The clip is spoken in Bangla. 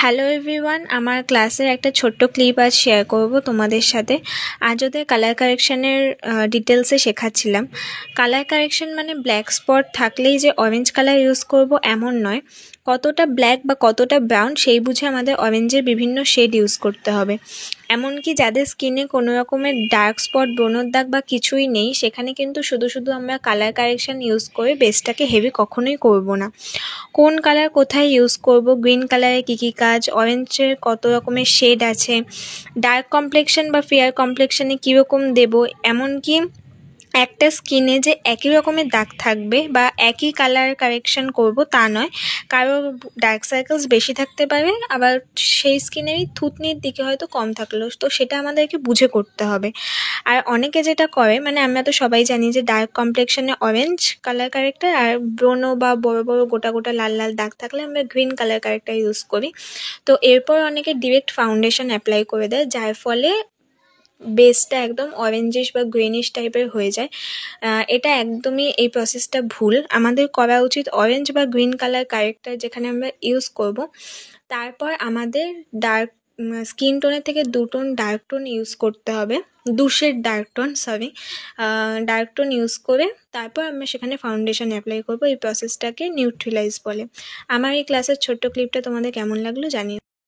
হ্যালো এভরিওয়ান, আমার ক্লাসের একটা ছোট্ট ক্লিপ আজ শেয়ার করব তোমাদের সাথে। আজ ওদের কালার কারেকশানের ডিটেলসে শেখাচ্ছিলাম। কালার কারেকশান মানে ব্ল্যাক স্পট থাকলেই যে অরেঞ্জ কালার ইউজ করব এমন নয়, কতটা ব্ল্যাক বা কতটা ব্রাউন সেই বুঝে আমাদের অরেঞ্জের বিভিন্ন শেড ইউজ করতে হবে। এমনকি যাদের স্কিনে কোনো রকমের ডার্ক স্পট, ব্রণর দাগ বা কিছুই নেই, সেখানে কিন্তু শুধু আমরা কালার কারেকশান ইউজ করে বেসটাকে হেভি কখনোই করব না। কোন কালার কোথায় ইউজ করব, গ্রিন কালারে কী কাজ, অরেঞ্জের কত রকমের শেড আছে, ডার্ক কমপ্লেকশন বা ফেয়ার কমপ্লেকশনে কীরকম দেবো, এমনকি একটা স্কিনে যে একই রকমের দাগ থাকবে বা একই কালার কারেকশন করব তা নয়। কারো ডার্ক সার্কেলস বেশি থাকতে পারে, আবার সেই স্কিনেরই থুতনির দিকে হয়তো কম থাকলো, তো সেটা আমাদেরকে বুঝে করতে হবে। আর অনেকে যেটা করে, মানে আমরা তো সবাই জানি যে ডার্ক কমপ্লেকশনে অরেঞ্জ কালার কারেক্টার, আর ব্রণ বা বড় বড় গোটা গোটা লাল লাল দাগ থাকলে আমরা গ্রিন কালার কারেক্টার ইউজ করি। তো এরপর অনেকে ডিরেক্ট ফাউন্ডেশন অ্যাপ্লাই করে দেয়, যার ফলে বেসটা একদম অরেঞ্জিশ বা গ্রিনিশ টাইপের হয়ে যায়। এটা একদমই, এই প্রসেসটা ভুল। আমাদের করা উচিত অরেঞ্জ বা গ্রিন কালার কারেক্টার যেখানে আমরা ইউজ করব, তারপর আমাদের ডার্ক স্কিন টোনের থেকে 2 টোন ডার্ক টোন ইউজ করতে হবে, 2 shade dark tone, dark tone use করে তারপর আমরা সেখানে ফাউন্ডেশন অ্যাপ্লাই করব। এই প্রসেসটাকে নিউট্রিলাইজ বলে। আমার এই ক্লাসের ছোট্ট ক্লিপটা তোমাদের কেমন লাগলো জানিও।